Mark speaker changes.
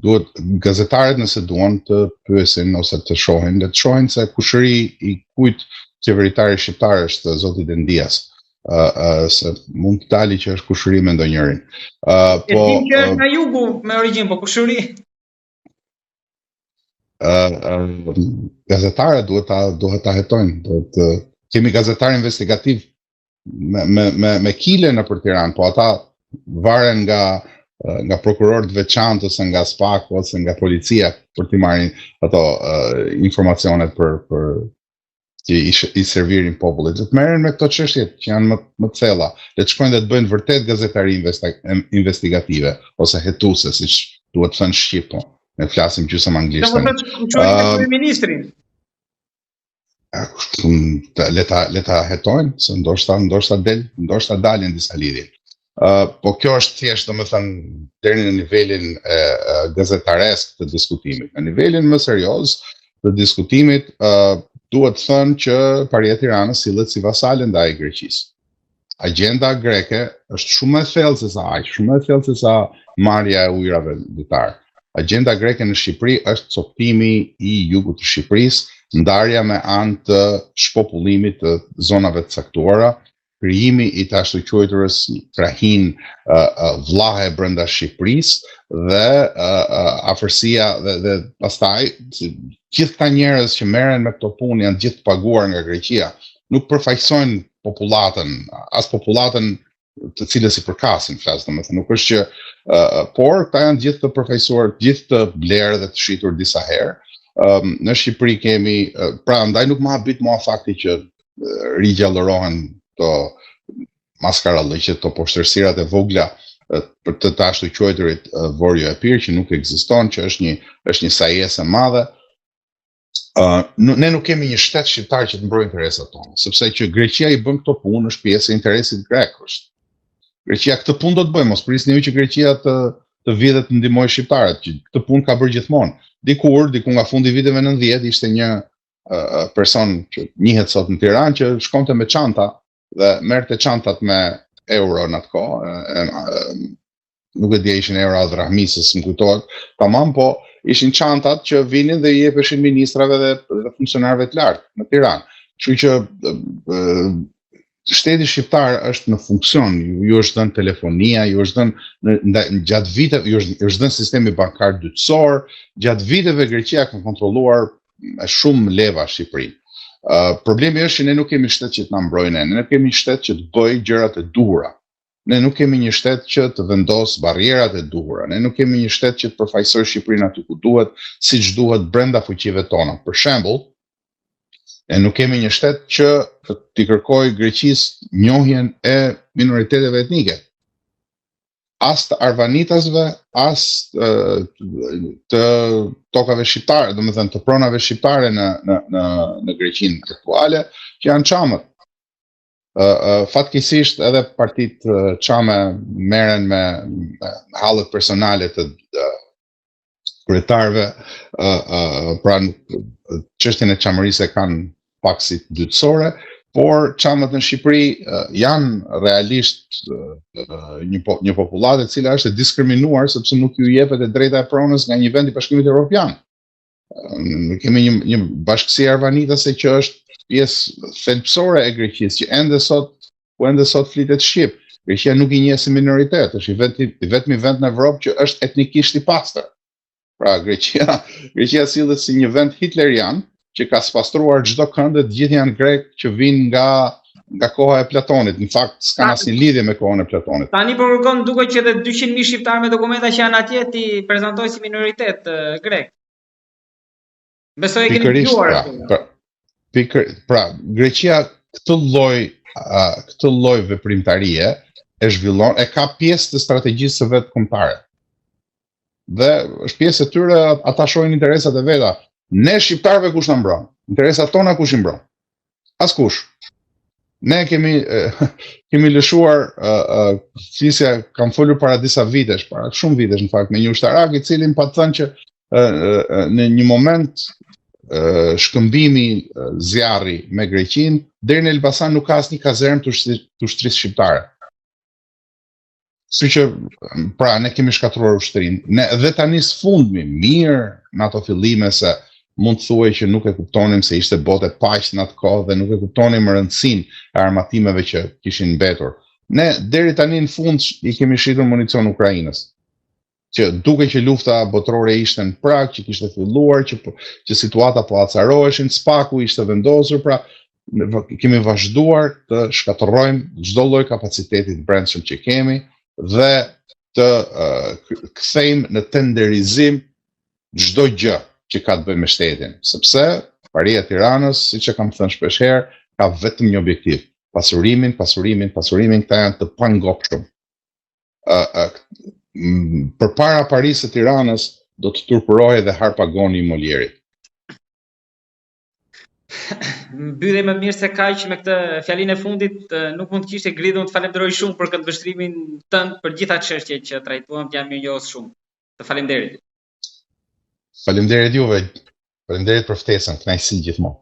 Speaker 1: duhet gazetarët nëse duan të pyesin ose të shohin se kushëri i kujt qeveritari shqiptar është zoti Dendias. Se mund të dali që është kushëri me ndonjërin.
Speaker 2: Po që është nga jugu me origjinë, po kushëri.
Speaker 1: Gazetarët duhet ta hetojnë, kemi gazetar investigativ me kile në për Tiranë, po ata varen nga prokurorët veçantë ose nga SPAK ose nga policia për t'i marrin ato informacionet për që i servirin popullit. Të merren me këto çështje që janë më të thella, le të shkojnë dhe të bëjnë vërtet gazetari investigative ose hetuese, siç duhet thënë shqip, po. Ne flasim gjysmë anglisht.
Speaker 2: Çojmë ministrin.
Speaker 1: Le ta hetojnë, se ndoshta dalin disa lidhje. Po kjo është thjesht, domethënë, deri në nivelin gazetaresk të diskutimit. Në nivelin më serioz të diskutimit, duhet thënë që Paria e Tiranës sillet si vasale ndaj Greqisë. Agjenda greke është shumë e thellë se sa aq, shumë e thellë se sa marrja e ujrave litar. Agjenda greke në Shqipëri është coptimi i jugut të Shqipërisë, ndarja me anë të shpopullimit të zonave të caktuara, krijimi i të ashtuquajturës krahin vllahe brenda Shqipërisë dhe afërsia dhe pastaj gjithë këta njerëz që merren me këto punë janë gjithë paguar nga Greqia, nuk përfaqësojnë popullatën, as popullatën të cilës i përkasin, flas domethënë, nuk është që por këta janë gjithë të përfaqësuar, gjithë të blerë dhe të shitur disa herë. Në Shqipëri kemi, pra ndaj nuk më habit mua fakti që rigjallërohen to maskarallëqet, to poshtërsirat e vogla për të ashtuquajturit Vorjo e Pirë, që nuk ekziston, që është një sajesë e madhe. Ne nuk kemi një shtet shqiptar që të mbrojë interesat tona, sepse që Greqia i bën këto punë është pjesë e interesit grek. Greqia këtë punë do të bëjë, mos prisni ju që Greqia të vi dhe të ndihmojë shqiptarët, që këtë punë ka bërë gjithmonë. Diku nga fundi viteve 90 ishte një person që njihet sot në Tiranë që shkonte me çanta dhe merrte çantat me euro në atë kohë. Nuk e di ishin euro apo drahmisës, më kujtohet. Tamam, po ishin çantat që vinin dhe i jepeshin ministrave dhe funksionarëve të lartë në Tiranë. Kështu që shteti shqiptar është në funksion, ju është dhënë telefonia, ju është dhënë gjatë viteve, ju është dhënë sistemi bankar dytësor, gjatë viteve Greqia ka kontrolluar me shumë leva Shqipërinë. Problemi është që ne nuk kemi shtet që të na mbrojnë, ne nuk kemi shtet që të bëjë gjërat e duhura. Ne nuk kemi një shtet që të vendos barrierat e duhura. Ne nuk kemi një shtet që të përfaqësojë Shqipërinë aty ku duhet, siç duhet brenda fuqive tona. Për shembull, ne nuk kemi një shtet që t'i kërkojë Greqisë njohjen e minoriteteve etnike. As të arvanitasve, as të tokave shqiptare, domethënë të pronave shqiptare në Greqinë aktuale, që janë çamët. Fatkeqësisht edhe partitë çame merren me hallet personale të kryetarëve, pra çështjen e çamërisë kanë pak si dytësore, por çamët në Shqipëri janë realisht një popullat e cila është e diskriminuar sepse nuk ju jepet e drejta e pronës nga një vend i Bashkimit Evropian. Kemi një bashkësi arvanitase që është pjesë thelbësore e Greqisë, që ende sot flitet shqip. Greqia nuk i njeh si minoritet, është i vetmi vend në Evropë që është etnikisht i pastër. Pra Greqia sillet si një vend hitlerian që ka spastruar çdo kënd dhe të gjithë janë grek që vinë nga koha e Platonit. Në fakt s'kan asnjë lidhje me kohën e Platonit.
Speaker 2: Tani po kërkon duket që edhe 200.000 shqiptarë me dokumenta që janë atje ti prezantojnë si minoritet grek. Besoj e keni dëgjuar.
Speaker 1: Pra, Greqia këtë lloj veprimtarie e zhvillon, e ka pjesë të strategjisë së vet kombëtare. Dhe është pjesë e tyre, ata shohin interesat e veta. Ne shqiptarëve kush na mbron? Interesat tona kush i mbron? Askush. Ne kemi lëshuar fisja, kam folur para disa vitesh, para shumë vitesh në fakt, me një ushtarak i cili më pa thënë që në një moment shkëmbimi zjarri me Greqinë, deri në Elbasan nuk ka asnjë kazermë të ushtrisë shqiptare. Si që, pra, ne kemi shkatruar ushtrin. Dhe tani s'fundmi mirë në ato fillime se mund të thuaj që nuk e kuptonim se ishte botë e paqe në atë kohë dhe nuk e kuptonim rëndësinë e armatimeve që kishin mbetur. Ne deri tani në fund i kemi shitur municion Ukrainës. Që duke që lufta botërore ishte në prag, që kishte filluar, që situata po acaroheshin, spaku ishte vendosur, pra kemi vazhduar të shkatërrojmë çdo lloj kapaciteti të brendshëm që kemi dhe të kthejmë në tenderizim çdo gjë që ka të bëjë me shtetin, sepse paria e Tiranës, siç e kam thënë shpesh herë, ka vetëm një objektiv: pasurimin, këta janë të pangopshëm. Përpara parisë së Tiranës do të turpërohej dhe Harpagoni i Molierit.
Speaker 2: Mbyllje më mirë se kaq me këtë fjalinë e fundit, nuk mund të kishte gridhun të falenderoj shumë për këtë vështrimin tënd për gjitha çështjet që trajtuam, jam mirënjohës shumë. Të faleminderit.
Speaker 1: Faleminderit juve. Faleminderit për ftesën, kënaqësi gjithmonë.